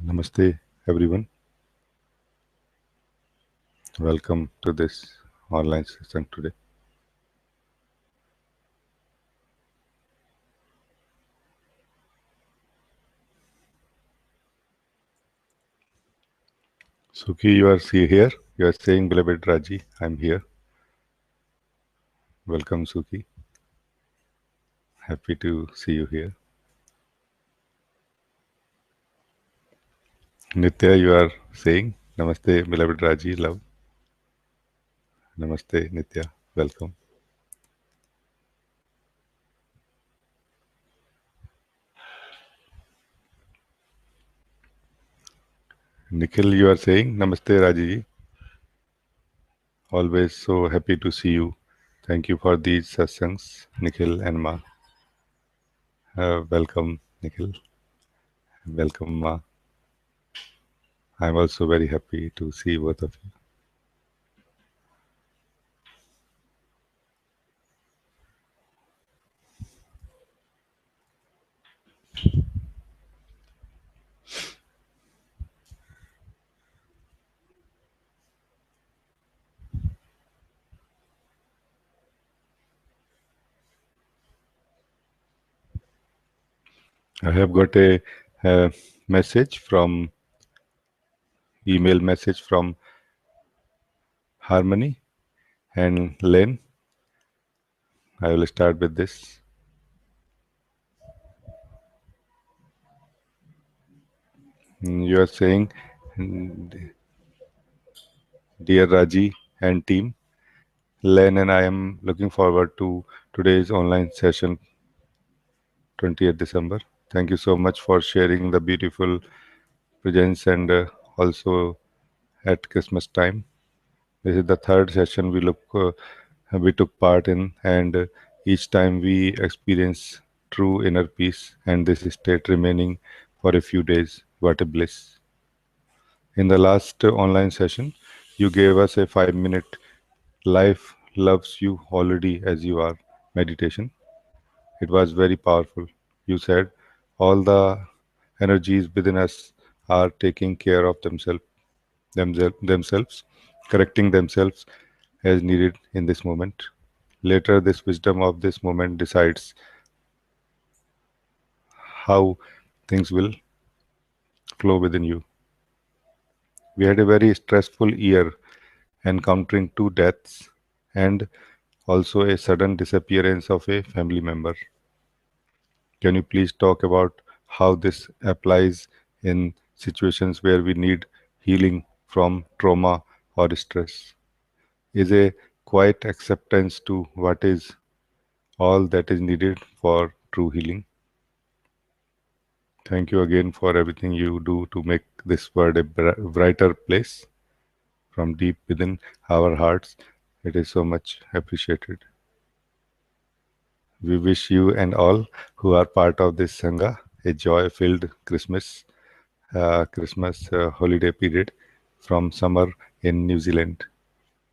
Namaste, everyone. Welcome to this online session today. Suki, you are here. You are saying, beloved Raji, I'm here. Welcome, Suki. Happy to see you here. Nitya, you are saying, Namaste, beloved Raji, love. Namaste, Nitya. Welcome. Nikhil, you are saying, Namaste, Raji. Always so happy to see you. Thank you for these satsangs, Nikhil and Ma. Welcome, Nikhil. Welcome, Ma. I'm also very happy to see both of you. I have got a message from email message from Harmony and Len. I will start with this. You are saying, dear Raji and team, Len and I am looking forward to today's online session, 20th December. Thank you so much for sharing the beautiful presents and also at Christmas time. This is the third session we took part in, and each time we experience true inner peace and this state remaining for a few days. What a bliss! In the last online session, you gave us a 5-minute life loves you already as you are meditation. It was very powerful. You said all the energies within us are taking care of themselves, correcting themselves as needed in this moment. Later, this wisdom of this moment decides how things will flow within you. We had a very stressful year, encountering 2 deaths and also a sudden disappearance of a family member. Can you please talk about how this applies in situations where we need healing from trauma or stress? Is a quiet acceptance to what is all that is needed for true healing. Thank you again for everything you do to make this world a brighter place from deep within our hearts. It is so much appreciated. We wish you and all who are part of this Sangha a joy-filled Christmas holiday period from summer in New Zealand.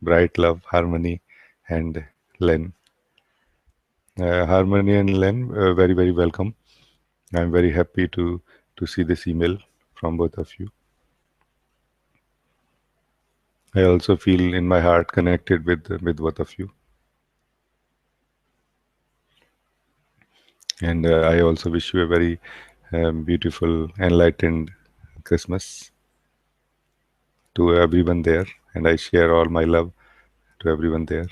Bright love, Harmony, and Len. Harmony and Len, very, very welcome. I'm very happy to see this email from both of you. I also feel in my heart connected with both of you. And I also wish you a very beautiful, enlightened Christmas to everyone there. And I share all my love to everyone there.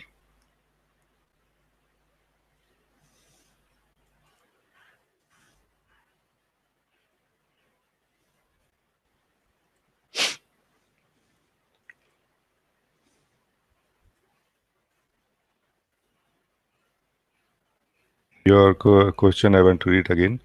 Your question, I want to read again,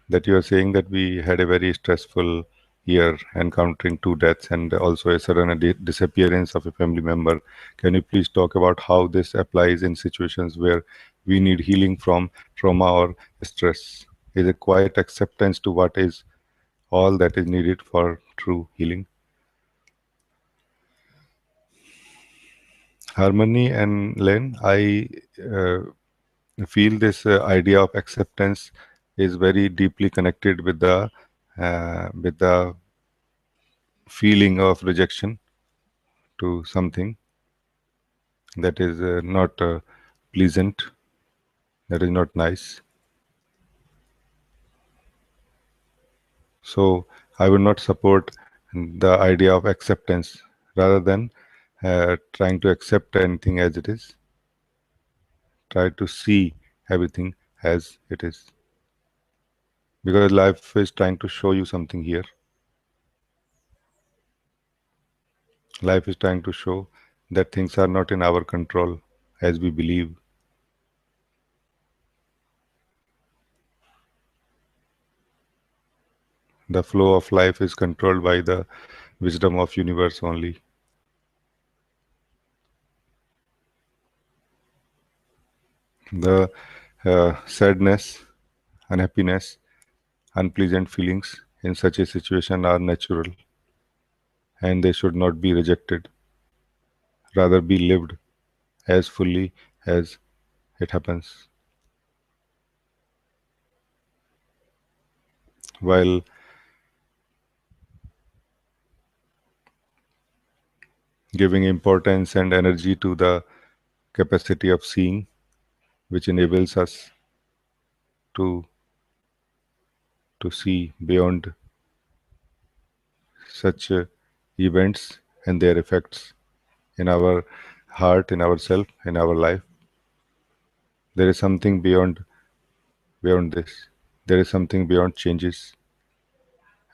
that you are saying that we had a very stressful year, encountering 2 deaths and also a sudden disappearance of a family member. Can you please talk about how this applies in situations where we need healing from trauma or stress? Is a quiet acceptance to what is all that is needed for true healing? Harmony and Len, I feel this idea of acceptance is very deeply connected with the feeling of rejection to something that is not pleasant, that is not nice. So I would not support the idea of acceptance. Rather than trying to accept anything as it is, try to see everything as it is. Because life is trying to show you something here. Life is trying to show that things are not in our control as we believe. The flow of life is controlled by the wisdom of universe only. The sadness, unhappiness, unpleasant feelings in such a situation are natural and they should not be rejected, rather be lived as fully as it happens. While giving importance and energy to the capacity of seeing, which enables us to see beyond such events and their effects in our heart, in ourself, in our life. There is something beyond this. There is something beyond changes,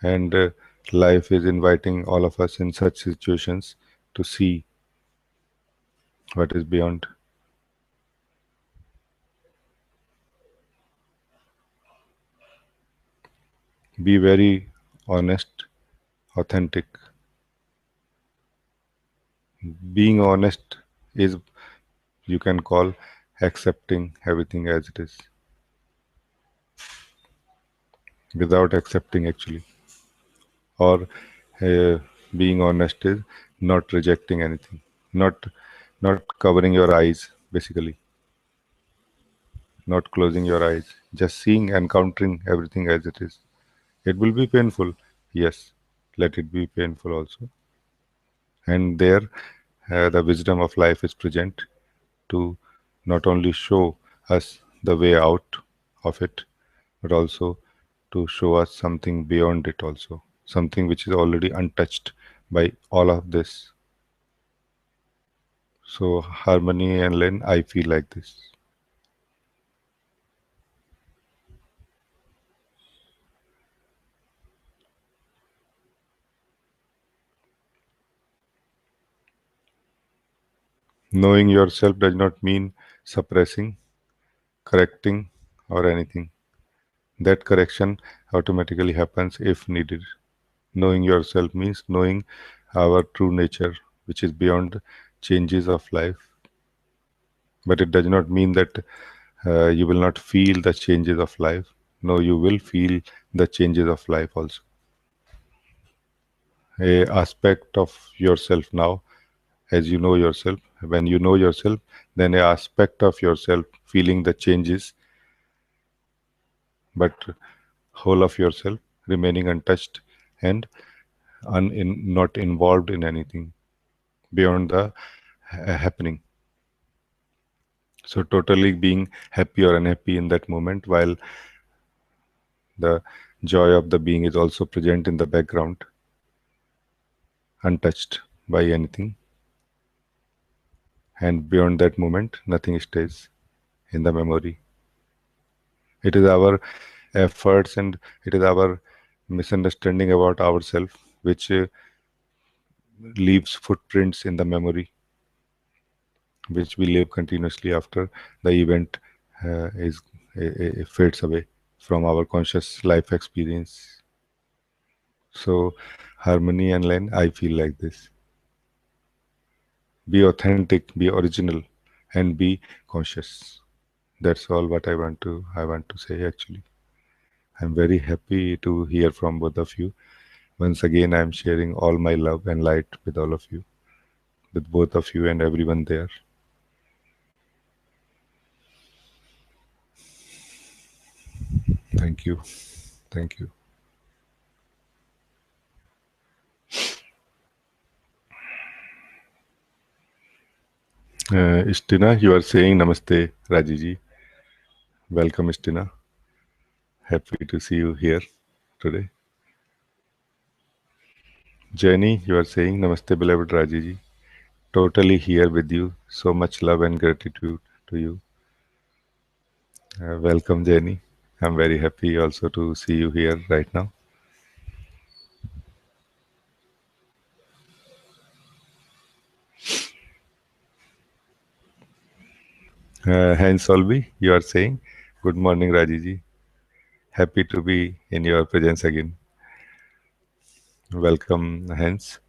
and life is inviting all of us in such situations to see what is beyond. Be very honest, authentic. Being honest is, you can call, accepting everything as it is, without accepting actually. Or uh, being honest is not rejecting anything, not covering your eyes, basically, not closing your eyes, just seeing, encountering everything as it is. It will be painful, yes, let it be painful also. And there, the wisdom of life is present to not only show us the way out of it, but also to show us something beyond it also, something which is already untouched by all of this. So Harmony and Len, I feel like this. Knowing yourself does not mean suppressing, correcting, or anything. That correction automatically happens if needed. Knowing yourself means knowing our true nature, which is beyond changes of life. But it does not mean that you will not feel the changes of life. No, you will feel the changes of life also. A aspect of yourself now, as you know yourself. When you know yourself, then a aspect of yourself feeling the changes, but whole of yourself remaining untouched and not involved in anything beyond the happening. So totally being happy or unhappy in that moment, while the joy of the being is also present in the background, untouched by anything. And beyond that moment, nothing stays in the memory. It is our efforts and it is our misunderstanding about ourselves which leaves footprints in the memory, which we live continuously after the event is fades away from our conscious life experience. So, Harmony and Len, I feel like this. Be authentic, be original, and be conscious. That's all what I want to say actually. I'm very happy to hear from both of you. Once again, I'm sharing all my love and light with all of you, with both of you and everyone there. Thank you. Thank you. Istina, you are saying Namaste, Rajiji. Welcome, Istina. Happy to see you here today. Jenny, you are saying Namaste, beloved Rajiji. Totally here with you. So much love and gratitude to you. Welcome, Jenny. I'm very happy also to see you here right now. Hence, Solvi, you are saying good morning, Rajiji. Happy to be in your presence again. Welcome, Hence.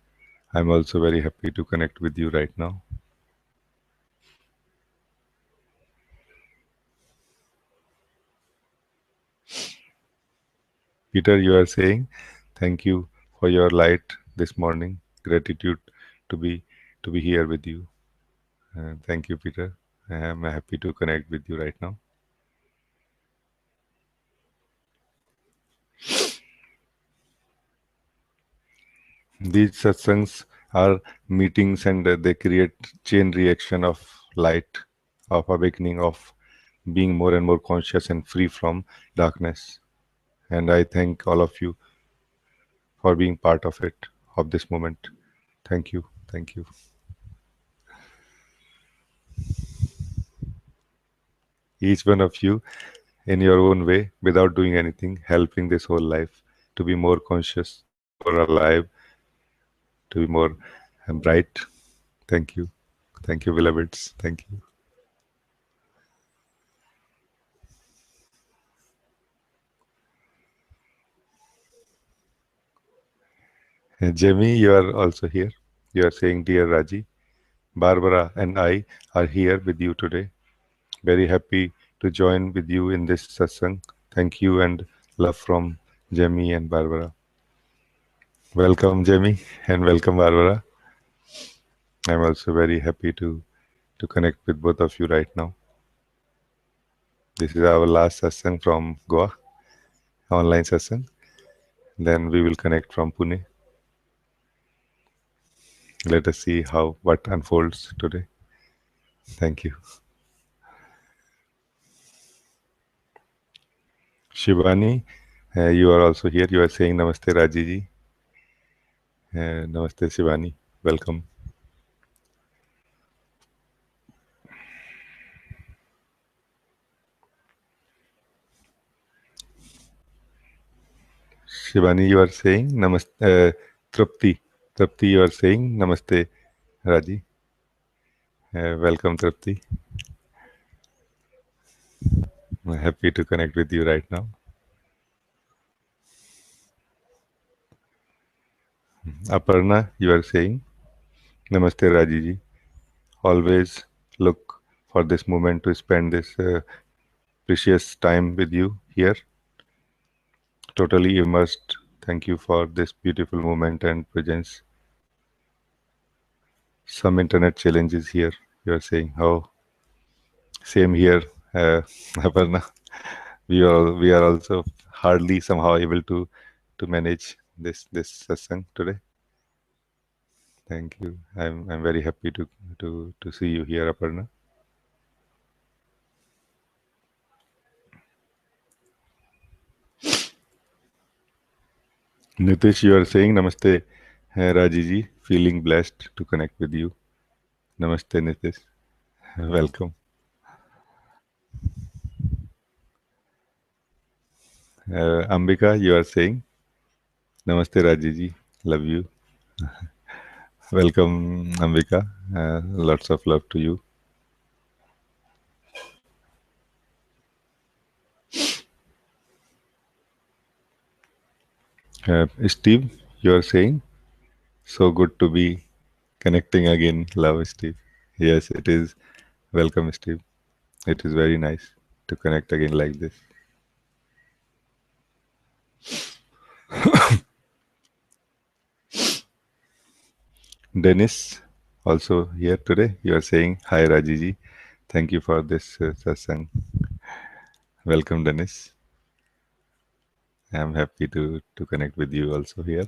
I'm also very happy to connect with you right now. Peter, you are saying thank you for your light this morning. Gratitude to be to be here with you. Thank you, Peter. I am happy to connect with you right now. These satsangs are meetings and they create chain reaction of light, of awakening, of being more and more conscious and free from darkness. And I thank all of you for being part of it, of this moment. Thank you. Thank you. Each one of you in your own way, without doing anything, helping this whole life to be more conscious, more alive, to be more bright. Thank you. Thank you, beloveds. Thank you. Jamie, you are also here. You are saying, Dear Raji, Barbara and I are here with you today. Very happy to join with you in this satsang. Thank you and love from Jamie and Barbara. Welcome, Jamie, and welcome, Barbara. I'm also very happy to connect with both of you right now. This is our last satsang from Goa, online satsang. Then we will connect from Pune. Let us see how what unfolds today. Thank you. Shivani, you are also here. You are saying Namaste Rajiji. Namaste Shivani. Welcome. Shivani, you are saying Namaste. Trupti. Trupti, you are saying Namaste Raji. Welcome Trupti. I'm happy to connect with you right now. Aparna, you are saying Namaste Rajiji. Always look for this moment to spend this precious time with you here. Totally immersed. Thank you for this beautiful moment and presence. Some internet challenges here. You are saying, oh, same here, Aparna. We are also hardly somehow able to manage this session today. Thank you. I'm very happy to see you here, Aparna. Nitish, you are saying Namaste, Rajiji. Feeling blessed to connect with you. Namaste, Nitish. Welcome. Ambika, you are saying Namaste, Rajiji. Love you. Welcome, Ambika. Lots of love to you. Steve, you are saying so good to be connecting again. Love, Steve. Yes, it is. Welcome, Steve. It is very nice to connect again like this. Dennis, also here today. You are saying hi, Rajiji. Thank you for this satsang. Welcome, Dennis. I am happy to connect with you also here.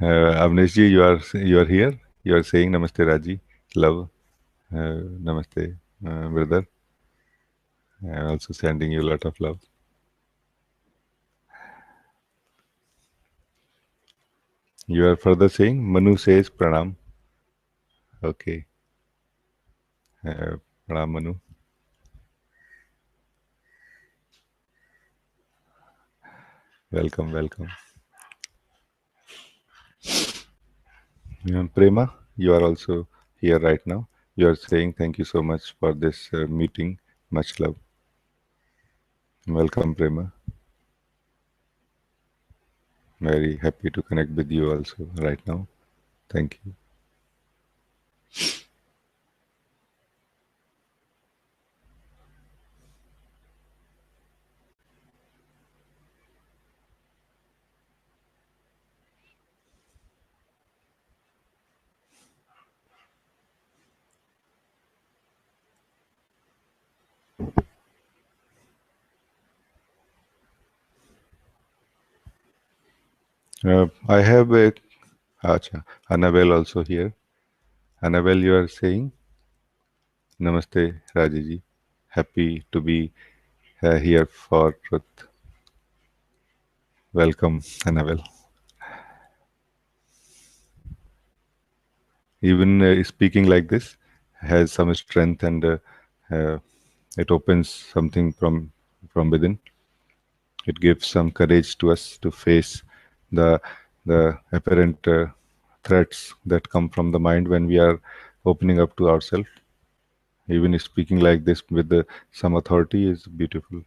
Avneshji, you are here. You are saying Namaste, Raji. Love. Namaste, brother. I'm also sending you a lot of love. You are further saying Manu says Pranam. Okay. Pranam, Manu. Welcome, welcome. Prema, you are also here right now. You are saying thank you so much for this meeting. Much love. Welcome, Prema. Very happy to connect with you also right now. Thank you. I have a Annabelle also here. Annabelle, you are saying Namaste, Rajee. Happy to be here for truth. Welcome, Annabelle. Even speaking like this has some strength, and uh, it opens something from within. It gives some courage to us to face the apparent threats that come from the mind when we are opening up to ourselves. Even speaking like this with some authority is beautiful.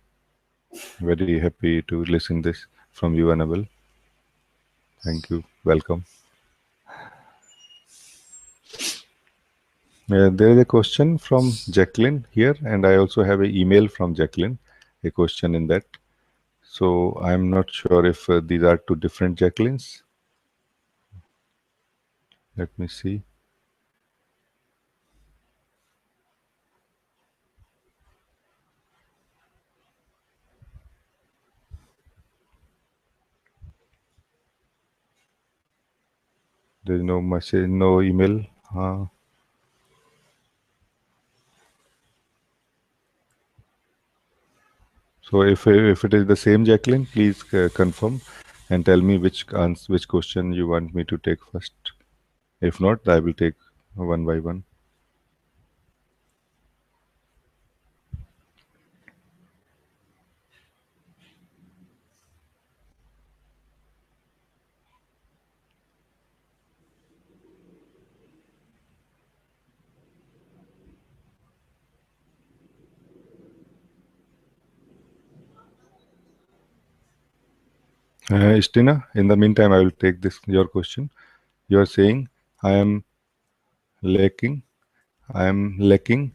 Very happy to listen this from you, Annabelle. Thank you. Welcome. There is a question from Jacqueline here, and I also have an email from Jacqueline, a question in that. So I'm not sure if these are two different Jacquelines. Let me see. There's no message, no email. So if it is the same Jacqueline, please confirm and tell me which question you want me to take first. If not, I will take one by one. Istina, in the meantime, I will take this your question. You are saying I am lacking. I am lacking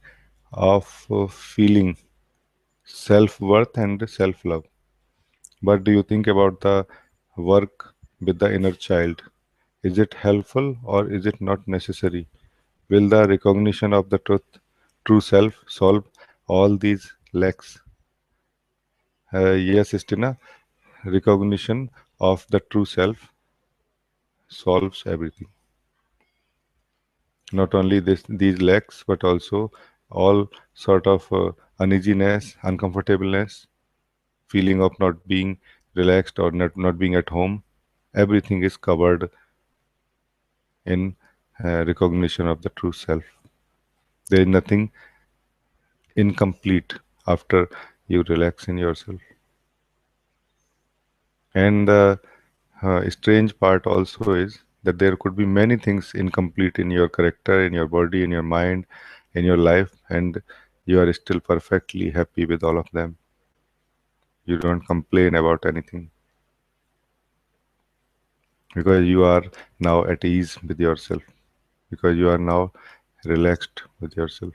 of feeling self-worth and self-love. What do you think about the work with the inner child? Is it helpful or is it not necessary? Will the recognition of the true self, solve all these lacks? Yes, Istina, recognition of the true self solves everything. Not only these lacks, but also all sort of uneasiness, uncomfortableness, feeling of not being relaxed or not being at home. Everything is covered in recognition of the true self. There is nothing incomplete after you relax in yourself. And the strange part also is that there could be many things incomplete in your character, in your body, in your mind, in your life, and you are still perfectly happy with all of them. You don't complain about anything because you are now at ease with yourself, because you are now relaxed with yourself.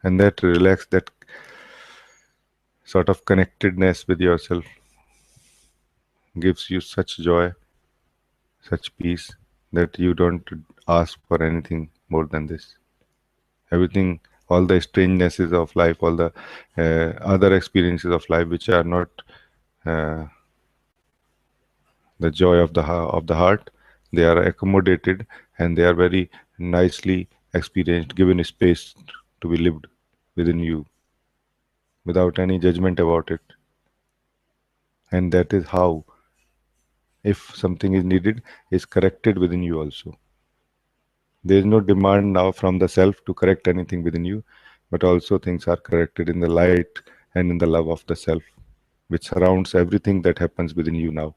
And that that sort of connectedness with yourself gives you such joy, such peace that you don't ask for anything more than this. Everything, all the strangenesses of life, all the other experiences of life which are not uh, the joy of the heart, They are accommodated and they are very nicely experienced, given space to be lived within you without any judgment about it. And that is how, if something is needed, is corrected within you also. There is no demand now from the self to correct anything within you, but also things are corrected in the light and in the love of the self, which surrounds everything that happens within you now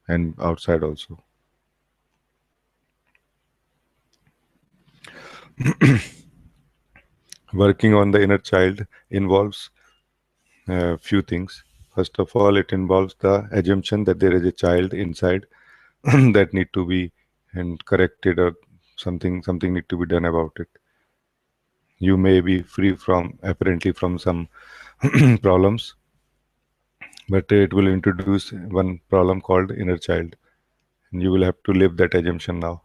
and outside also. Working on the inner child involves a few things. First of all, it involves the assumption that there is a child inside that need to be and corrected, or something need to be done about it. You may be free from apparently from some problems, but it will introduce one problem called inner child, and you will have to live that assumption now,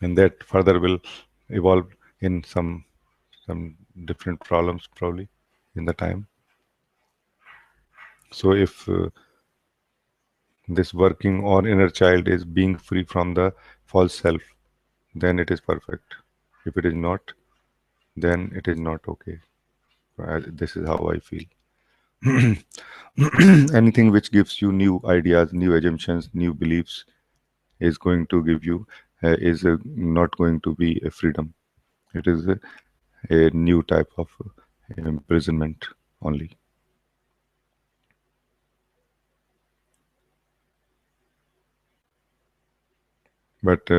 and that further will evolve in some different problems probably in the time. So if this working on inner child is being free from the false self, then it is perfect. If it is not, then it is not okay. This is how I feel. Anything which gives you new ideas, new assumptions, new beliefs is going to give you is not going to be a freedom. It is a new type of imprisonment only. But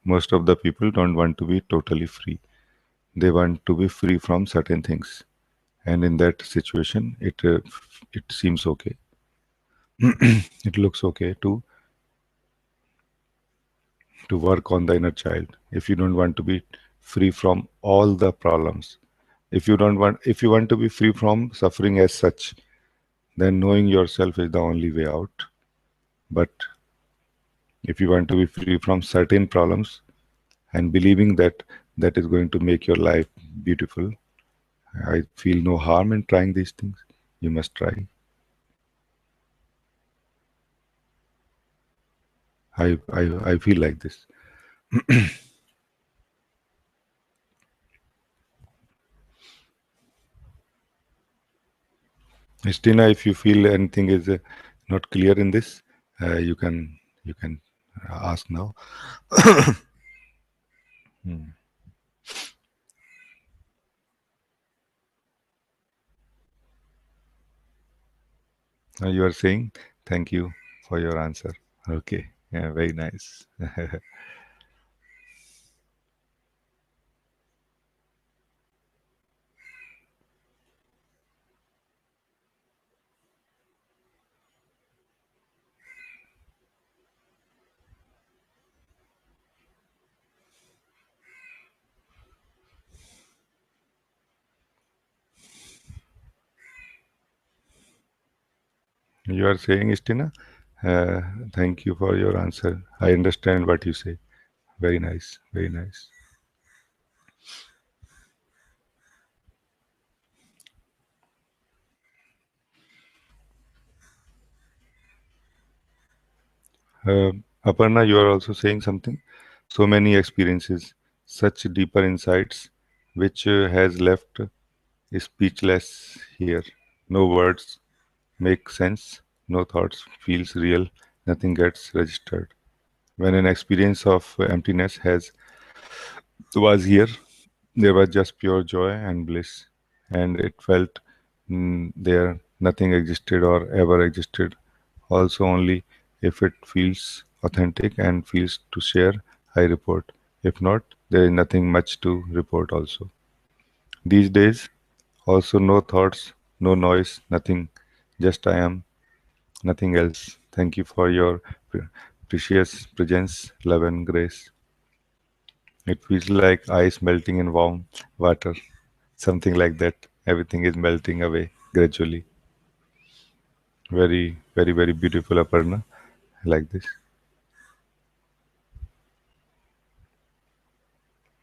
most of the people don't want to be totally free. They want to be free from certain things, and in that situation, it seems okay. It looks okay to work on the inner child. If you don't want to be free from all the problems, if you want to be free from suffering as such, then knowing yourself is the only way out. But if you want to be free from certain problems and believing that that is going to make your life beautiful, I feel no harm in trying these things. You must try. I feel like this. Stina, if you feel anything is not clear in this, you can ask now. Hmm. You are saying thank you for your answer. Okay, yeah, very nice. You are saying, Stina, uh, thank you for your answer. I understand what you say. Very nice, very nice. Uh, Aparna, you are also saying something. So many experiences, such deeper insights, which has left speechless here. No words make sense, no thoughts feels real, nothing gets registered. When an experience of emptiness has was here, there was just pure joy and bliss, and it felt there nothing existed or ever existed. Also, only if it feels authentic and feels to share, I report. If not, there is nothing much to report. Also, these days, also no thoughts, no noise, nothing. Just I am, nothing else. Thank you for your precious presence, love, and grace. It feels like ice melting in warm water, something like that. Everything is melting away gradually. Very, very, very beautiful, Aparna. Like this.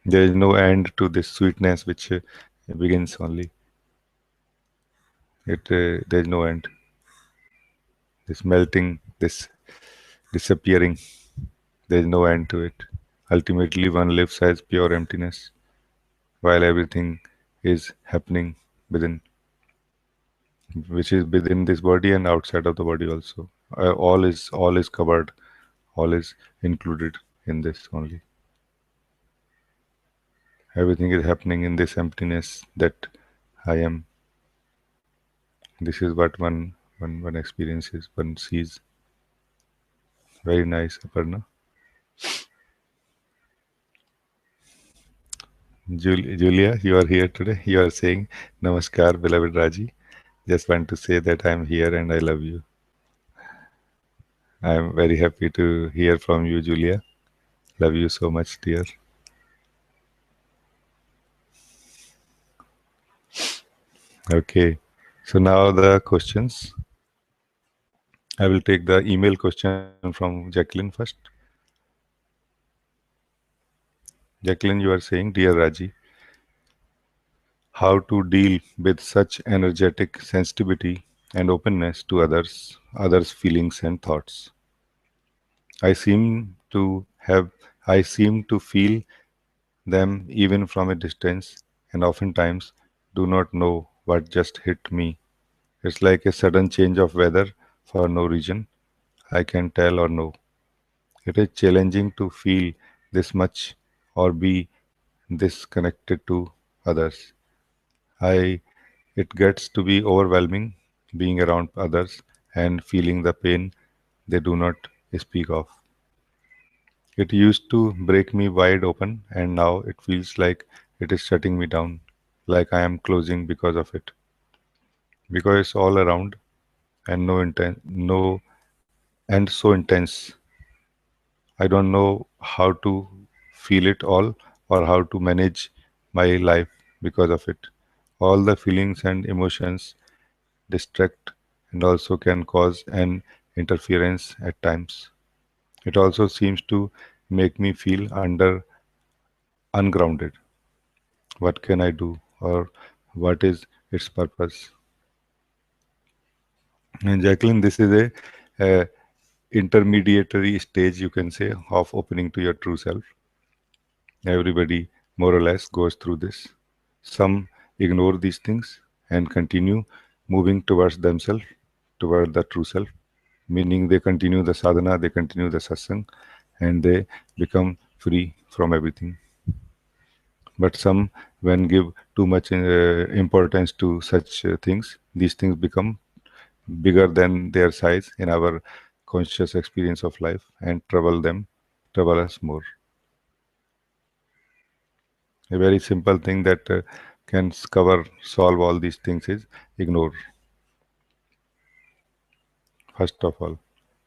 There is no end to this sweetness which begins only. There is no end. This melting, this. disappearing. There is no end to it. Ultimately, one lives as pure emptiness, while everything is happening within, which is within this body and outside of the body also. All is covered, all is included in this only. Everything is happening in this emptiness that I am. This is what one experiences, one sees. Very nice, Aparna. Julia, you are here today. You are saying, Namaskar, beloved Raji. Just want to say that I am here and I love you. I am very happy to hear from you, Julia. Love you so much, dear. Okay. So now the questions. I will take the email question from Jacqueline first. Jacqueline, you are saying, Dear Raji, how to deal with such energetic sensitivity and openness to others' feelings and thoughts. I seem to have I seem to feel them even from a distance and oftentimes do not know what just hit me. It's like a sudden change of weather for no reason I can tell or know. It is challenging to feel this much or be this connected to others. I It gets to be overwhelming being around others and feeling the pain they do not speak of. It used to break me wide open, and now it feels like it is shutting me down, like I am closing because of it. Because it's all around and no and so intense. I don't know how to feel it all or how to manage my life because of it. All the feelings and emotions distract and also can cause an interference at times. It also seems to make me feel ungrounded. What can I do or what is its purpose? And Jacqueline, this is a intermediary stage, you can say, of opening to your true self. Everybody more or less goes through this. Some ignore these things and continue moving towards themselves, toward the true self, meaning they continue the sadhana, they continue the satsang, and they become free from everything. But some, when give too much importance to such things, these things become bigger than their size in our conscious experience of life and trouble us more. A very simple thing that can solve all these things is ignore, first of all.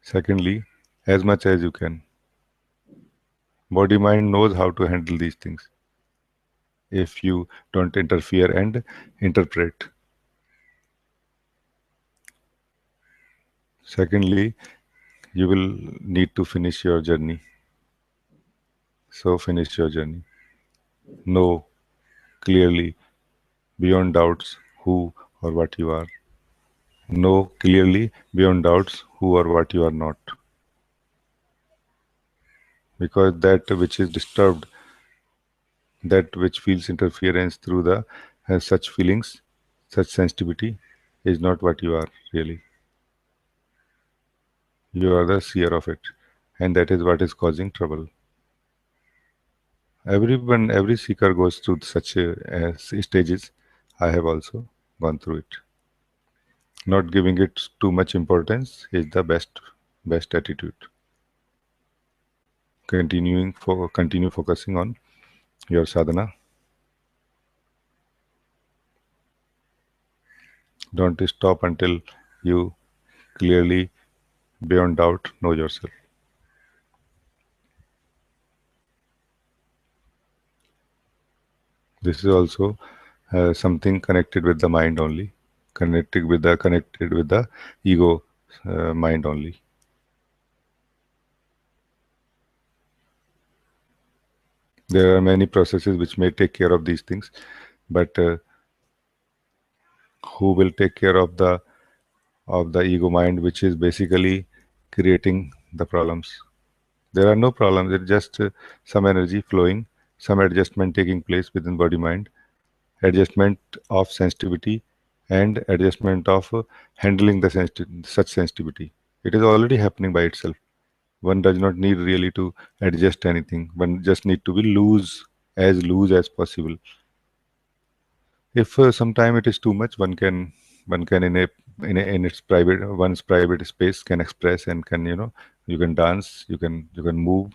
Secondly, as much as you can. Body mind knows how to handle these things if you don't interfere and interpret. Secondly, you will need to finish your journey. So finish your journey. Know clearly, beyond doubts, who or what you are. Know clearly, beyond doubts, who or what you are not. Because that which is disturbed, that which feels interference through the such feelings, such sensitivity, is not what you are really. You are the seer of it, and that is what is causing trouble. Every seeker goes through such stages. I have also gone through it. Not giving it too much importance is the best attitude. Continue focusing on your sadhana. Don't stop until you clearly, beyond doubt, know yourself. This is also something connected with the mind only, connected with the ego mind only. There are many processes which may take care of these things, but who will take care of the ego mind, which is basically creating the problems. There are no problems. It's just some energy flowing, some adjustment taking place within body mind, adjustment of sensitivity, and adjustment of handling the such sensitivity. It is already happening by itself. One does not need really to adjust anything. One just need to be loose as possible. If sometime it is too much, one can in its private one's private space can express and can you can dance, you can move,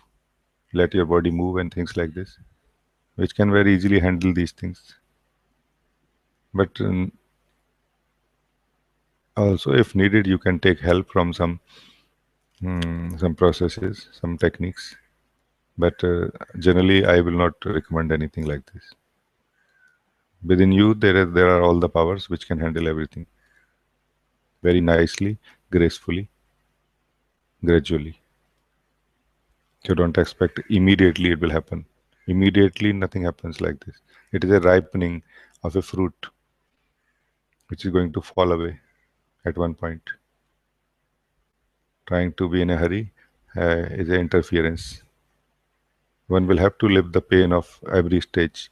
let your body move and things like this, which can very easily handle these things. But also, if needed, you can take help from some processes, some techniques. But generally, I will not recommend anything like this. Within you, there are all the powers which can handle everything very nicely, gracefully, gradually. You don't expect immediately it will happen. Immediately, nothing happens like this. It is a ripening of a fruit which is going to fall away at one point. Trying to be in a hurry is an interference. One will have to live the pain of every stage.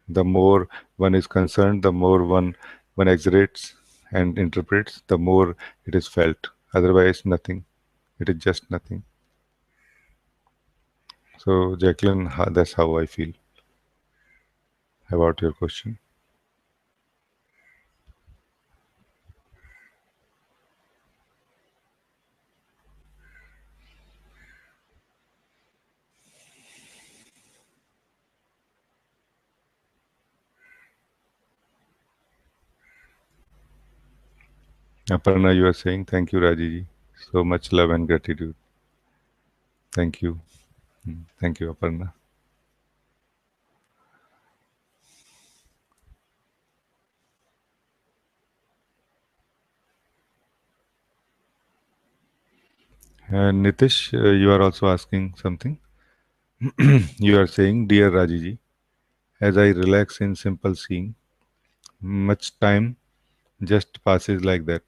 The more one is concerned, the more one exaggerates and interprets, the more it is felt. Otherwise, nothing. It is just nothing. So, Jacqueline, that's how I feel about your question. Aparna, you are saying, thank you, Rajee. So much love and gratitude. Thank you. Thank you, Aparna. And Nitish, you are also asking something. You are saying, dear Rajiji, as I relax in simple seeing, much time just passes like that.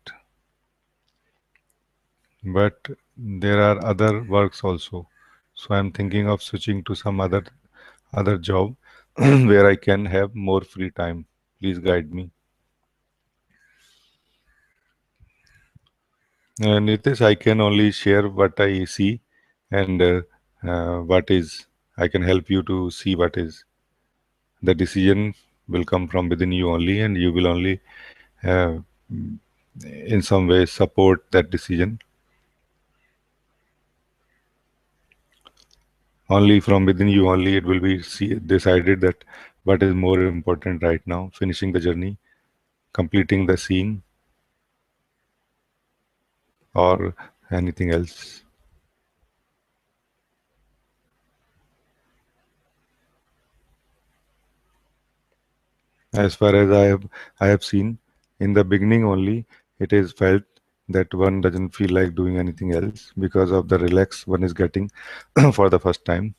But there are other works also. So I'm thinking of switching to some other job where I can have more free time. Please guide me. Nitish, I can only share what I see and what is. I can help you to see what is. The decision will come from within you only, and you will only, uh, in some way, support that decision. Only from within you only it will be decided that what is more important right now: finishing the journey, completing the scene, or anything else. As far as I have seen, in the beginning only, it is felt that one doesn't feel like doing anything else because of the relax one is getting for the first time.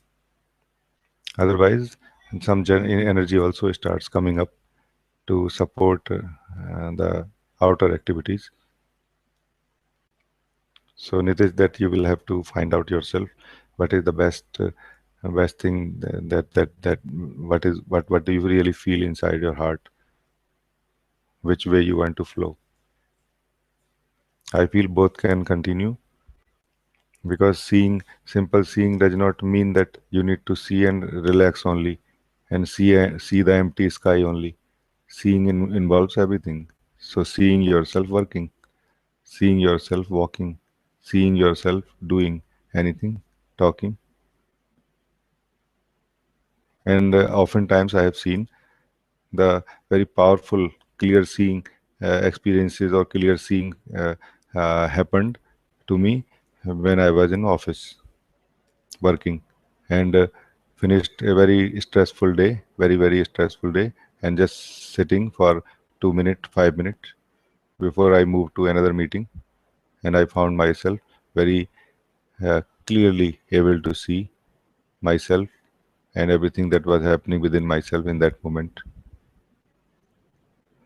Otherwise, some energy also starts coming up to support the outer activities. So, Nitish, that you will have to find out yourself what is the best thing that what do you really feel inside your heart, which way you want to flow. I feel both can continue because simple seeing does not mean that you need to see and relax only and see the empty sky only. Seeing involves everything. So seeing yourself working, seeing yourself walking, seeing yourself doing anything, talking. And oftentimes I have seen the very powerful clear seeing experiences or clear seeing happened to me when I was in office working and finished a very stressful day, very stressful day, and just sitting for 2 minutes, 5 minutes before I moved to another meeting, and I found myself very clearly able to see myself and everything that was happening within myself in that moment.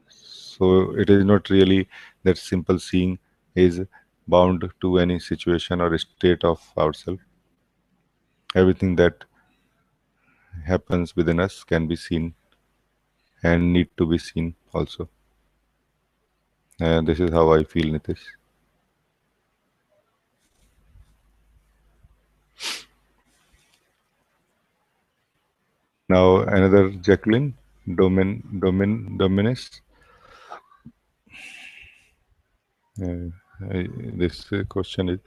So it is not really that simple seeing is bound to any situation or state of ourselves. Everything that happens within us can be seen and need to be seen also. And this is how I feel, Nitish. Now another Jacqueline, Dominus. Uh, this question is,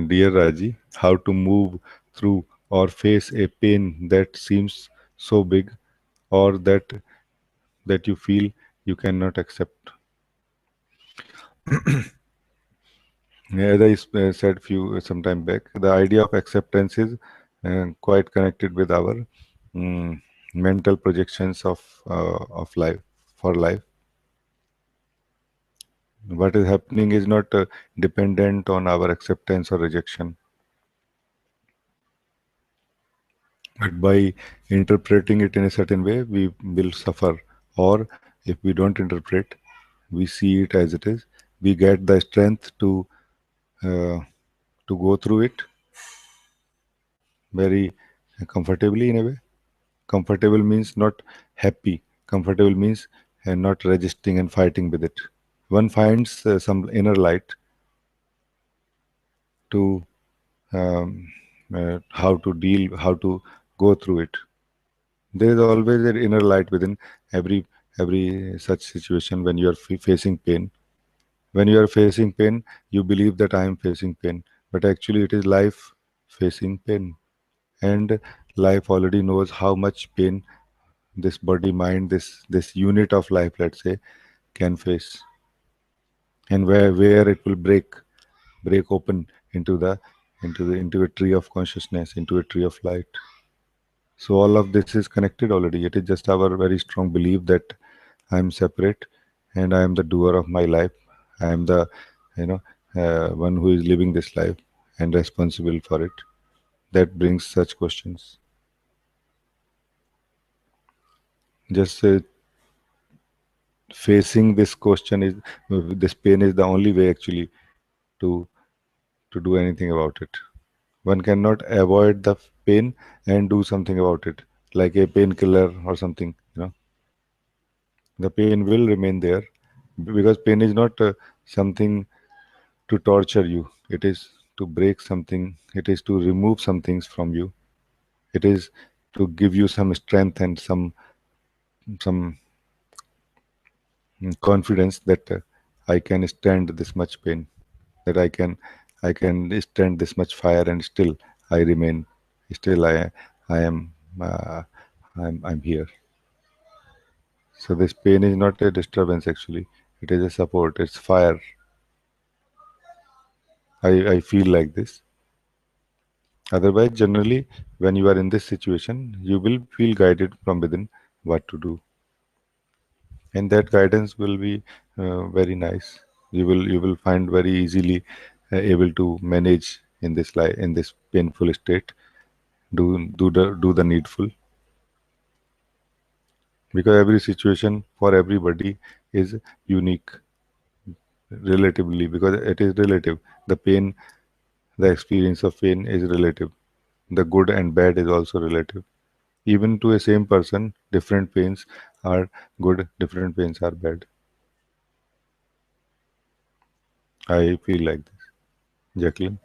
dear Raji, how to move through or face a pain that seems so big, or that you feel you cannot accept. As I said few some time back, the idea of acceptance is quite connected with our mm, mental projections of life for life. What is happening is not dependent on our acceptance or rejection, but by interpreting it in a certain way, we will suffer. Or if we don't interpret, we see it as it is. We get the strength uh, to go through it very comfortably in a way. Comfortable means not happy. Comfortable means not resisting and fighting with it. One finds some inner light to how to go through it. There is always an inner light within every such situation when you are facing pain. When you are facing pain, you believe that I am facing pain, but actually it is life facing pain, and life already knows how much pain this body mind this unit of life, let's say, can face, and where it will break open into a tree of consciousness, into a tree of light. So all of this is connected already. It is just our very strong belief that I am separate and I am the doer of my life. I am the you know one who is living this life and responsible for it. That brings such questions. Just facing this question is this pain is the only way actually to do anything about it. One cannot avoid the pain and do something about it, like a painkiller or something. The pain will remain there because pain is not something to torture you. It is to break something. It is to remove some things from you. It is to give you some strength and some confidence that I can stand this much pain, that I can stand this much fire, and still I remain, still I am I'm here. So this pain is not a disturbance actually. It is a support. It's fire. I feel like this. Otherwise, generally, when you are in this situation, you will feel guided from within what to do, and that guidance will be very nice. You will find very easily able to manage in this life, in this painful state. Do the needful, because every situation for everybody is unique relatively, because it is relative. The pain, the experience of pain is relative. The good and bad is also relative. Even to a same person, different pains are good, different pains are bad. I feel like this. Jacqueline.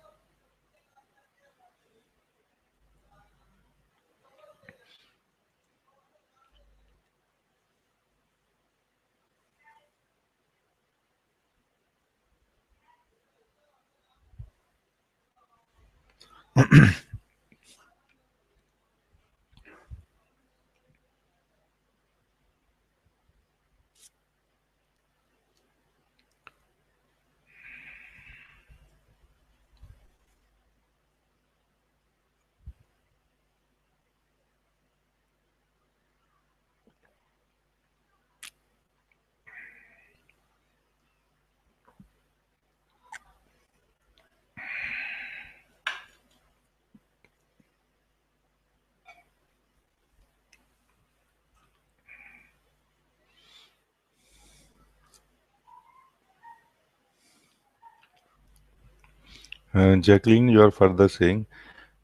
Jacqueline, you are further saying,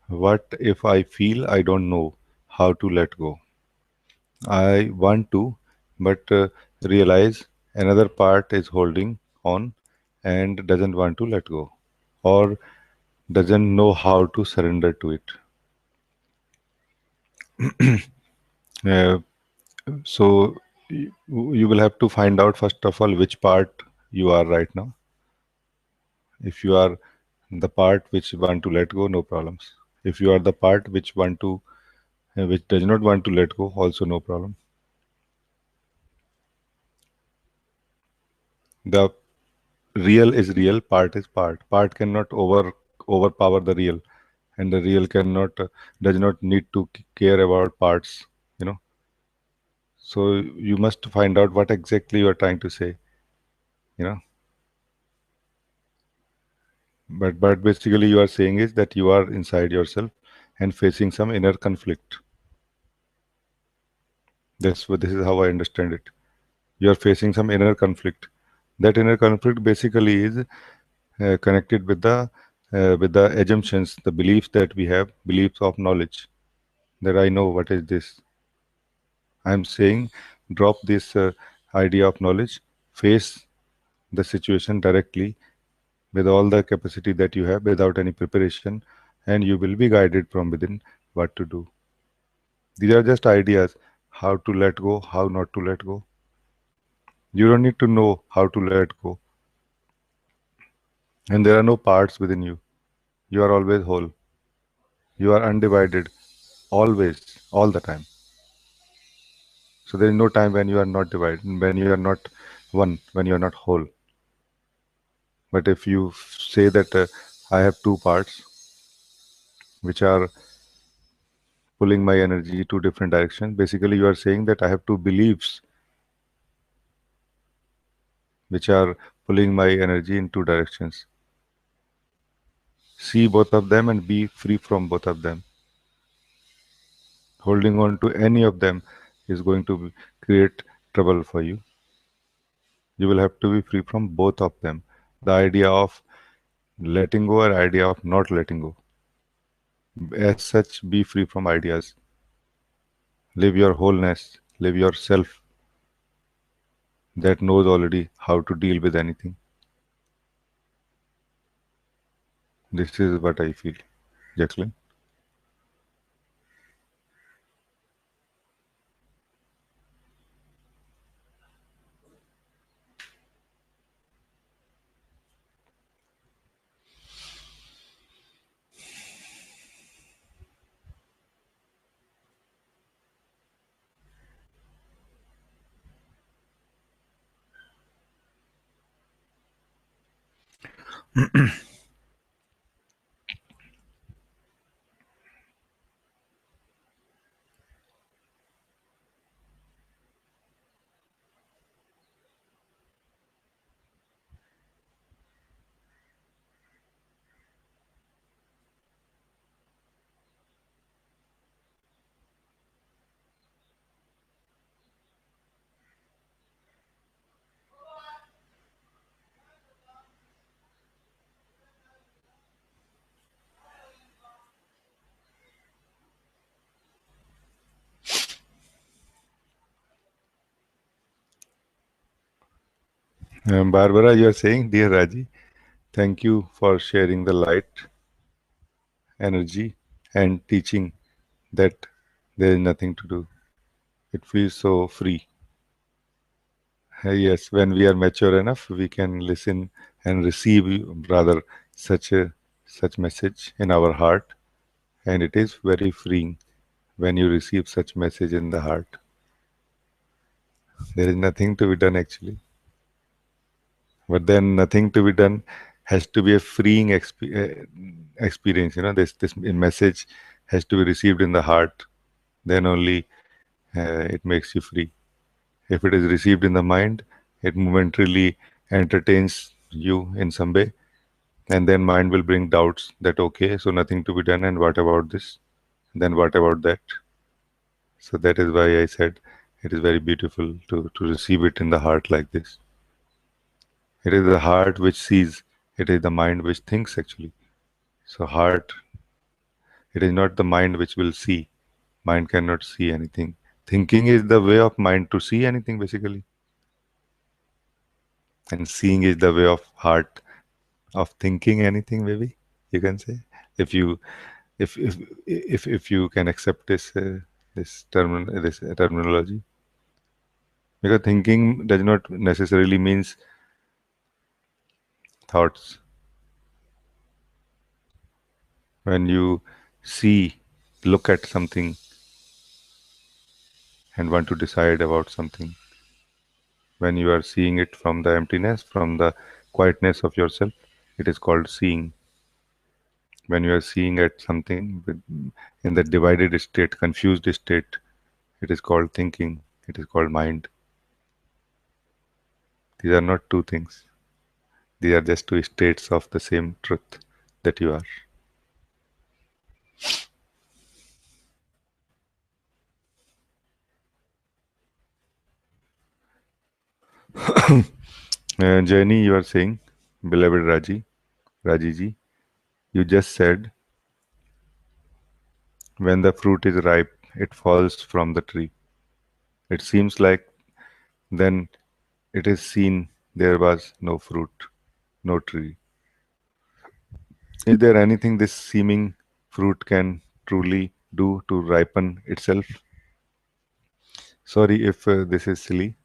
what if I feel I don't know how to let go? I want to, but realize another part is holding on and doesn't want to let go, or doesn't know how to surrender to it. Uh, so you will have to find out first of all which part you are right now. If you are the part which want to let go, no problems. If you are the part which want to, which does not want to let go, also no problem. The real is real, part is part. Part cannot overpower the real, and the real cannot does not need to care about parts. You know, so you must find out what exactly you are trying to say. You know, but basically you are saying is that you are inside yourself and facing some inner conflict. This is how I understand it. You are facing some inner conflict. That inner conflict basically is connected with the assumptions, the beliefs that we have, beliefs of knowledge, that I know what is this. I'm saying drop this idea of knowledge, face the situation directly with all the capacity that you have without any preparation, and you will be guided from within what to do. These are just ideas, how to let go, how not to let go. You don't need to know how to let go. And there are no parts within you. You are always whole. You are undivided, always, all the time. So there is no time when you are not divided, when you are not one, when you are not whole. But if you say that I have two parts which are pulling my energy to different directions, basically you are saying that I have two beliefs which are pulling my energy in two directions. See both of them and be free from both of them. Holding on to any of them is going to create trouble for you. You will have to be free from both of them. The idea of letting go and idea of not letting go. As such, be free from ideas. Live your wholeness. Live yourself that knows already how to deal with anything. This is what I feel, Jacqueline. Barbara, you are saying, dear Raji, thank you for sharing the light, energy, and teaching that there is nothing to do. It feels so free. Yes, when we are mature enough, we can listen and receive rather such message in our heart, and it is very freeing when you receive such message in the heart. There is nothing to be done actually, but then nothing to be done has to be a freeing experience. You know, this message has to be received in the heart. Then only it makes you free. If it is received in the mind, it momentarily entertains you in some way, and then mind will bring doubts that okay, so nothing to be done, and what about this? Then what about that? So that is why I said it is very beautiful to receive it in the heart like this. It is the heart which sees, it is the mind which thinks actually. So heart, it is not the mind which will see. Mind cannot see anything. Thinking is the way of mind to see anything basically. And seeing is the way of heart of thinking anything maybe you can say. If you if you can accept this terminology, because thinking does not necessarily means thoughts. When you see, look at something and want to decide about something, when you are seeing it from the emptiness, from the quietness of yourself, it is called seeing. When you are seeing at something in the divided state, confused state, it is called thinking, it is called mind. These are not two things. These are just two states of the same truth that you are. Jenny, you are saying, beloved Raji ji, you just said, when the fruit is ripe, it falls from the tree. It seems like then it is seen there was no fruit, no tree. Is there anything this seeming fruit can truly do to ripen itself? Sorry if this is silly.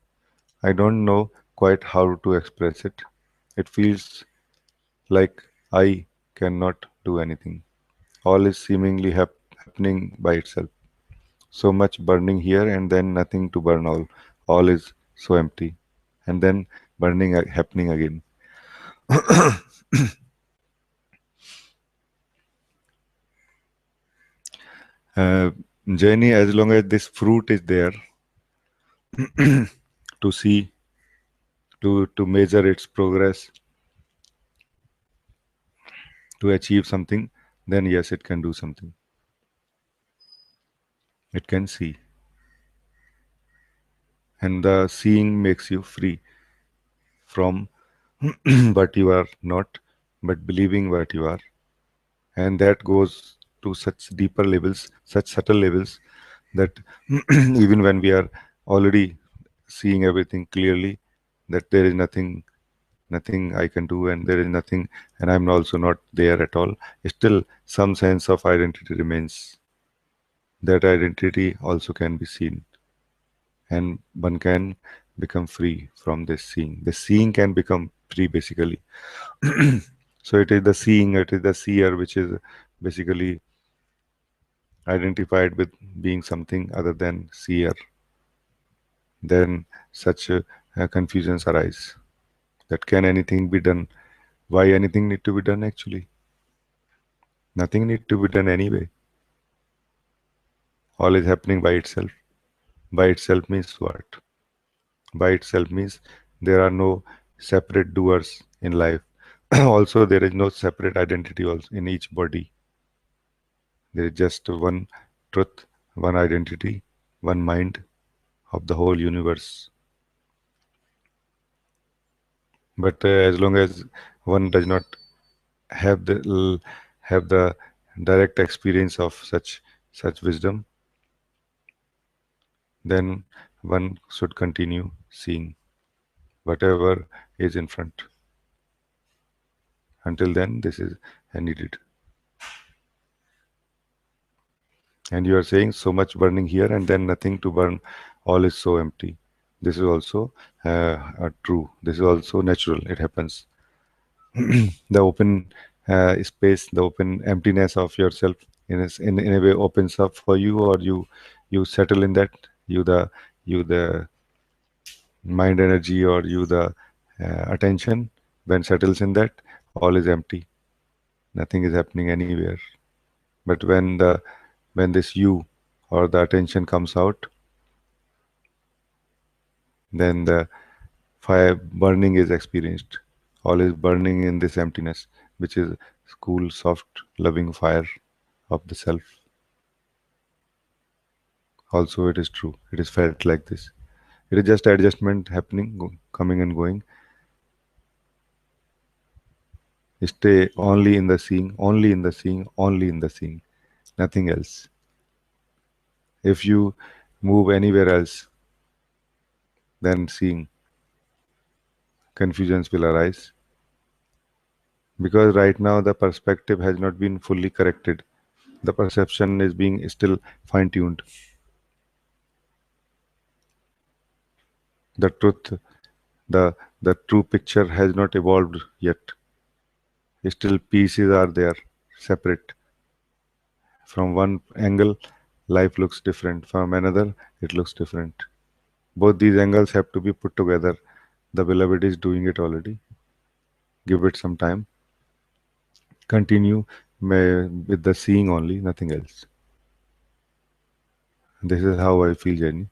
I don't know quite how to express it. It feels like I cannot do anything. All is seemingly happening by itself. So much burning here and then nothing to burn all. All is so empty. And then burning happening again. Uh, Journey, as long as this fruit is there to see, to measure its progress, to achieve something, then yes, it can do something. It can see. And the seeing makes you free from what you are not, but believing what you are. And that goes to such deeper levels, such subtle levels, that even when we are already seeing everything clearly, that there is nothing I can do, and there is nothing, and I'm also not there at all, still some sense of identity remains. That identity also can be seen, and one can become free from this seeing. The seeing can become free basically. So it is the seeing, it is the seer, which is basically identified with being something other than seer. Then such confusions arise. That can anything be done? Why anything need to be done actually? Nothing need to be done anyway. All is happening by itself. By itself means what? By itself means there are no separate doers in life. Also, there is no separate identity also in each body. There is just one truth, one identity, one mind of the whole universe. But as long as one does not have the direct experience of such wisdom, then one should continue seeing whatever is in front. Until then, this is needed. And you are saying so much burning here and then nothing to burn, all is so empty. This is also true. This is also natural. It happens. The open space, the open emptiness of yourself in a way opens up for you, or you settle in that. You the mind energy, or you the attention, when settles in that, all is empty. Nothing is happening anywhere. But when this you or the attention comes out, then the fire burning is experienced. All is burning in this emptiness, which is cool, soft, loving fire of the self. Also, it is true. It is felt like this. It is just adjustment happening, coming and going. Stay only in the seeing, only in the seeing, only in the seeing, nothing else. If you move anywhere else than seeing, confusions will arise. Because right now the perspective has not been fully corrected. The perception is being still fine tuned. The truth, the true picture has not evolved yet. Still pieces are there, separate. From one angle, life looks different. From another, it looks different. Both these angles have to be put together. The beloved is doing it already. Give it some time. Continue with the seeing only, nothing else. This is how I feel, Jenny.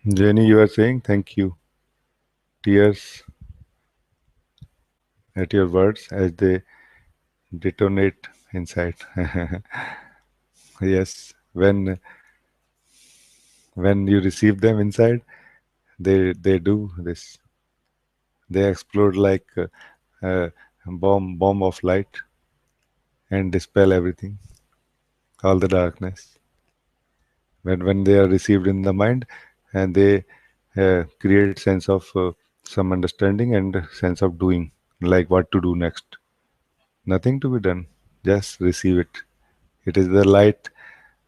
Jenny, you are saying thank you. Tears at your words as they detonate inside. Yes, when you receive them inside, they do this. They explode like a bomb of light and dispel everything, all the darkness. When they are received in the mind, and they create sense of some understanding and sense of doing, like what to do next. Nothing to be done. Just receive it. It is the light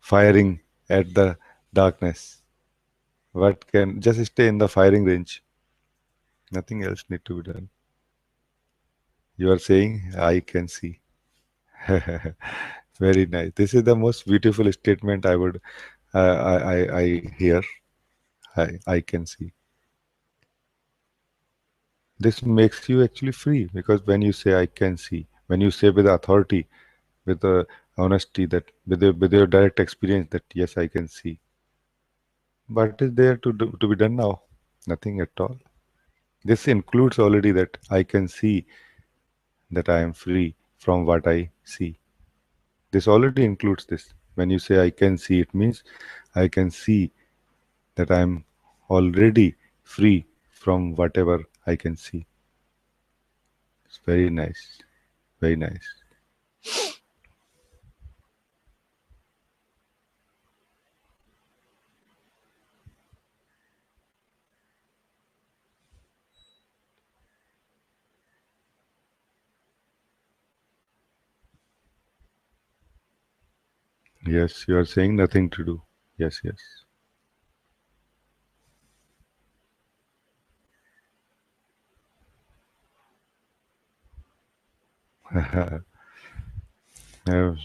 firing at the darkness. What can just stay in the firing range. Nothing else need to be done. You are saying, I can see. Very nice. This is the most beautiful statement I hear. I can see. This makes you actually free because when you say I can see, when you say with authority, with the honesty that with your direct experience that yes, I can see. What is there to be done now? Nothing at all. This includes already that I can see that I am free from what I see. This already includes this. When you say I can see, it means I can see that I am already free from whatever I can see. It's very nice. Very nice. Yes, you are saying nothing to do. Yes, yes.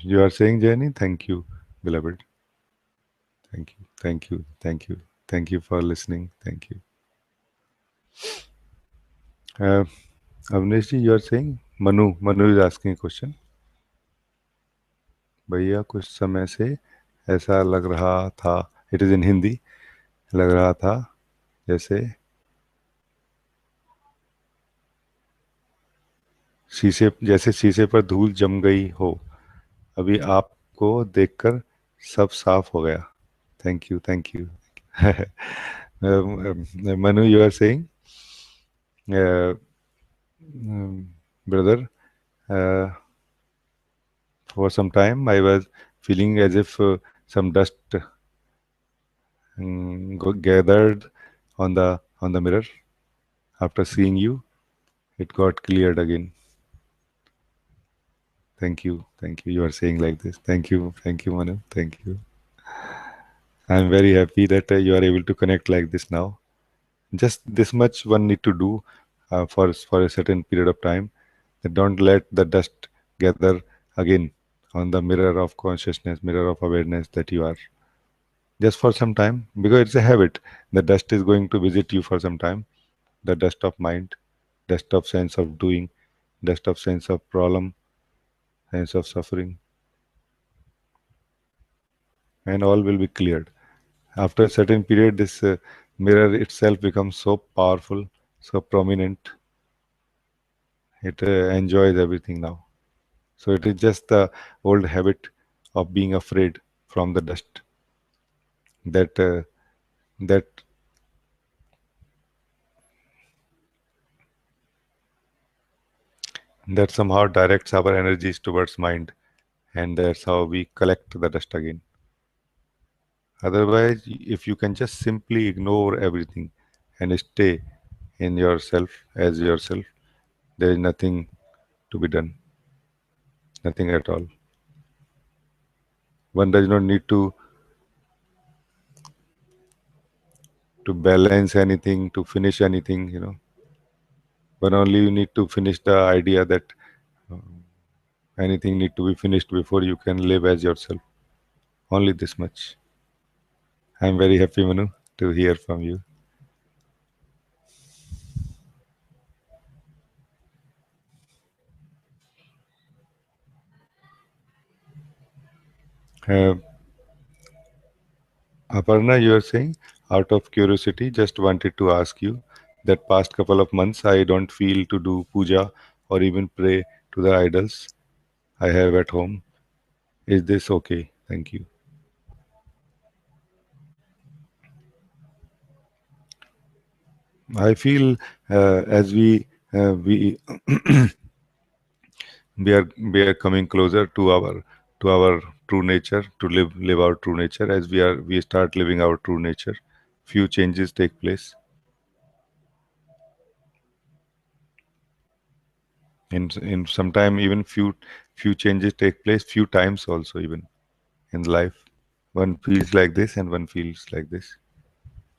You are saying, Jenny, thank you, beloved. Thank you, thank you, thank you, thank you for listening. Thank you. Uh, Avnish ji, you are saying Manu is asking a question. भैया कुछ समय से ऐसा लग रहा था, it is in Hindi, लग रहा था जैसे शीशे पर धूल जम गई हो. अभी आपको देखकर सब साफ हो गया. Thank you, thank you. Manu, you are saying, uh, brother, uh, for some time I was feeling as if some dust gathered on the mirror. After seeing you, it got cleared again. Thank you. Thank you. You are saying like this. Thank you. Thank you, Manu. Thank you. I'm very happy that you are able to connect like this now. Just this much one need to do for a certain period of time. Don't let the dust gather again on the mirror of consciousness, mirror of awareness that you are. Just for some time, because it's a habit. The dust is going to visit you for some time. The dust of mind, dust of sense of doing, dust of sense of problem, sense of suffering, and all will be cleared. After a certain period, this mirror itself becomes so powerful, so prominent. It enjoys everything now. So it is just the old habit of being afraid from the dust that that that somehow directs our energies towards mind, and that's how we collect the dust again. Otherwise, if you can just simply ignore everything and stay in yourself as yourself, there is nothing to be done, nothing at all. One does not need to balance anything, to finish anything, but only you need to finish the idea that anything need to be finished before you can live as yourself. Only this much. I'm very happy, Manu, to hear from you. Uh, Aparna, you are saying, out of curiosity, just wanted to ask you that past couple of months I don't feel to do puja or even pray to the idols I have at home. Is this okay? Thank you. I feel as we are coming closer to our true nature, to live our true nature. As we start living our true nature, few changes take place. In sometime even few changes take place few times also, even in life. One feels like this and one feels like this.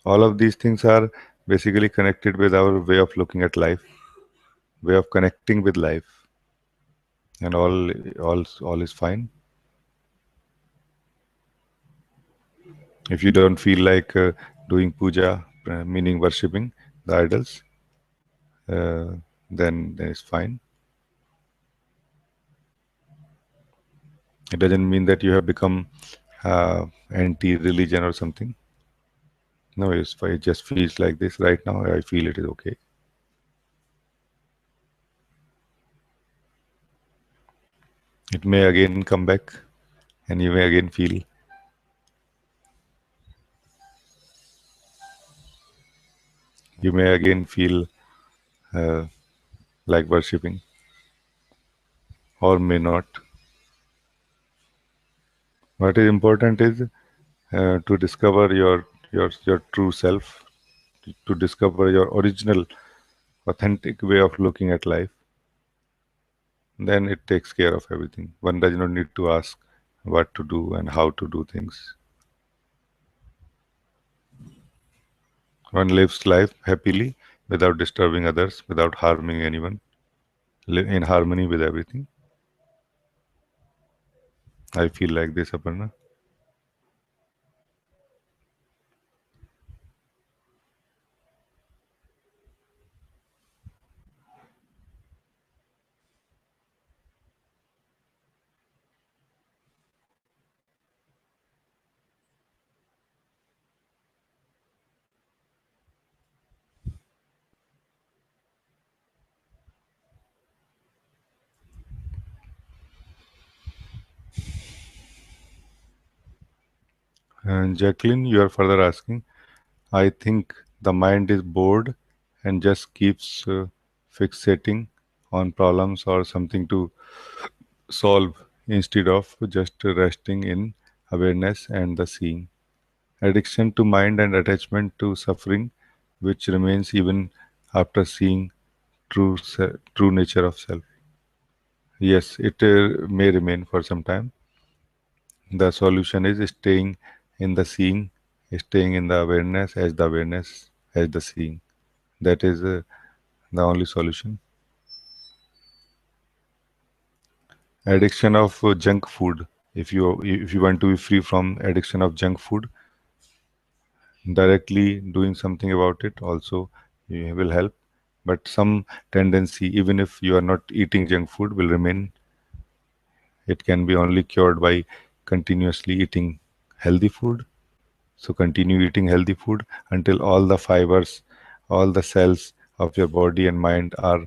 All of these things are basically connected with our way of looking at life, way of connecting with life, and all is fine. If you don't feel like doing puja, meaning worshipping the idols, uh, then it's fine. It doesn't mean that you have become anti-religion or something. No, it just feels like this right now. I feel it is okay. It may again come back, and you may again feel. You may again feel uh, like worshipping, or may not. What is important is to discover your true self, to discover your original, authentic way of looking at life. Then it takes care of everything. One does not need to ask what to do and how to do things. One lives life happily without disturbing others, without harming anyone, live in harmony with everything. I feel like this, Aparna. And Jacqueline, you are further asking, I think the mind is bored and just keeps fixating on problems or something to solve instead of just resting in awareness and the seeing. Addiction to mind and attachment to suffering, which remains even after seeing true nature of self. Yes, it may remain for some time. The solution is staying in the seeing, staying in the awareness as the seeing. That is the only solution. Addiction of junk food. If you want to be free from addiction of junk food, directly doing something about it also will help. But some tendency, even if you are not eating junk food, will remain. It can be only cured by continuously eating healthy food. So continue eating healthy food until all the fibers, all the cells of your body and mind are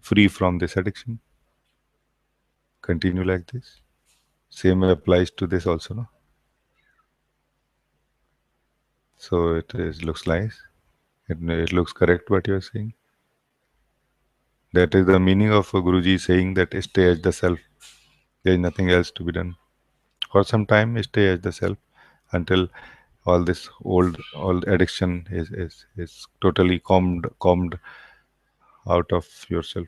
free from this addiction. Continue like this. Same applies to this also, no? So looks nice. It looks correct what you are saying. That is the meaning of Guruji saying that stay as the self. There is nothing else to be done. For some time, stay as the self until all this all addiction is totally calmed out of yourself.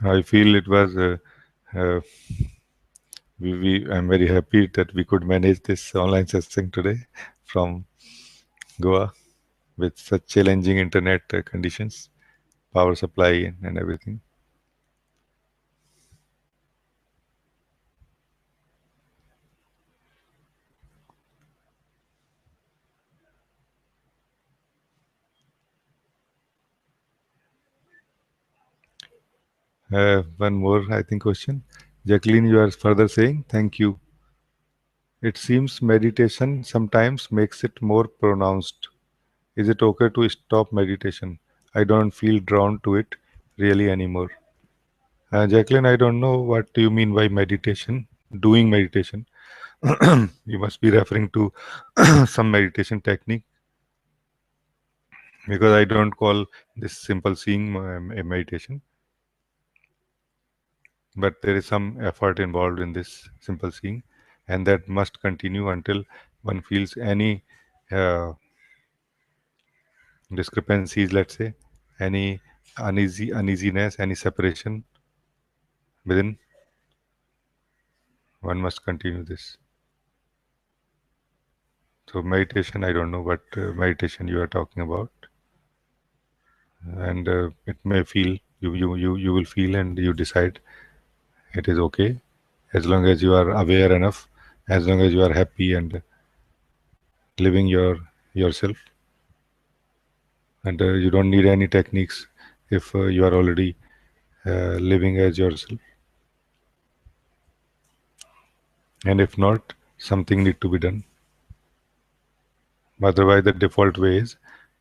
I feel it was. Uh, I'm very happy that we could manage this online satsang today from Goa with such challenging internet conditions, power supply, and everything. One more, I think, question. Jacqueline, you are further saying, thank you. It seems meditation sometimes makes it more pronounced. Is it okay to stop meditation? I don't feel drawn to it really anymore. Jacqueline, I don't know what do you mean by meditation, doing meditation. You must be referring to some meditation technique because I don't call this simple seeing a meditation, but there is some effort involved in this simple seeing, and that must continue until one feels any uh, discrepancies, let's say, any uneasiness, any separation within, one must continue this. So meditation, I don't know what meditation you are talking about, and it may feel you will feel and you decide it is okay as long as you are aware enough, as long as you are happy and living yourself, and you don't need any techniques if you are already living as yourself, and if not, something need to be done. Otherwise, the default way is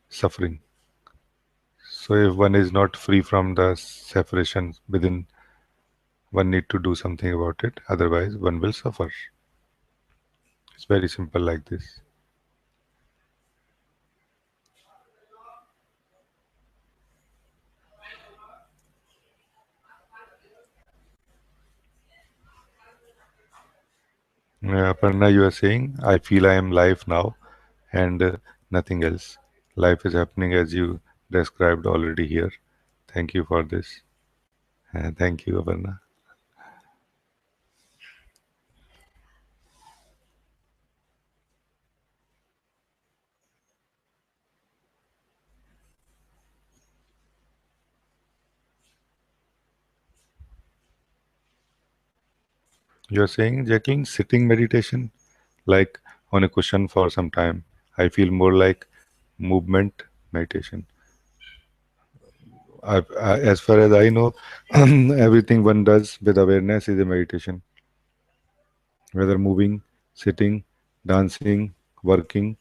suffering. So if one is not free from the separation within, one need to do something about it. Otherwise, one will suffer. It's very simple like this. Aparna, you are saying, I feel I am life now and nothing else. Life is happening as you described already here. Thank you for this. Thank you, Aparna. You are saying, Jacqueline, sitting meditation, like on a cushion for some time. I feel more like movement meditation. as far as I know, everything one does with awareness is a meditation. Whether moving, sitting, dancing, working,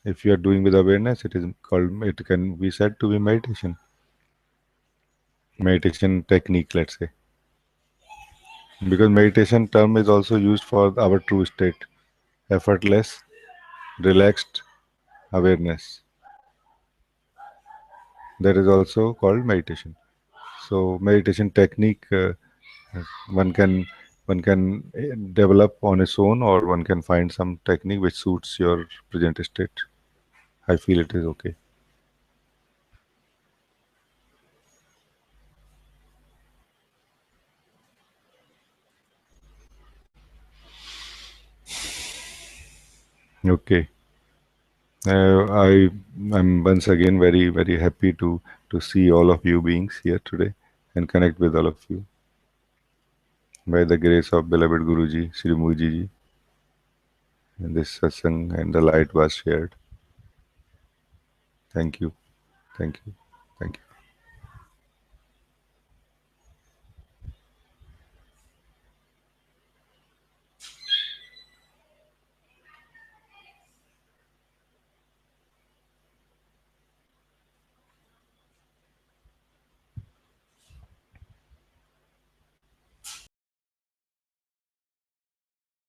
if you are doing with awareness, it is called. It can be said to be meditation. Meditation technique, let's say, because meditation term is also used for our true state, effortless, relaxed awareness. That is also called meditation. So meditation technique, one can develop on its own, or one can find some technique which suits your present state. I feel it is okay. Okay. I'm once again very happy to see all of you beings here today and connect with all of you by the grace of beloved Guruji, Sri Muji ji, and this satsang and the light was shared. Thank you, thank you, thank you.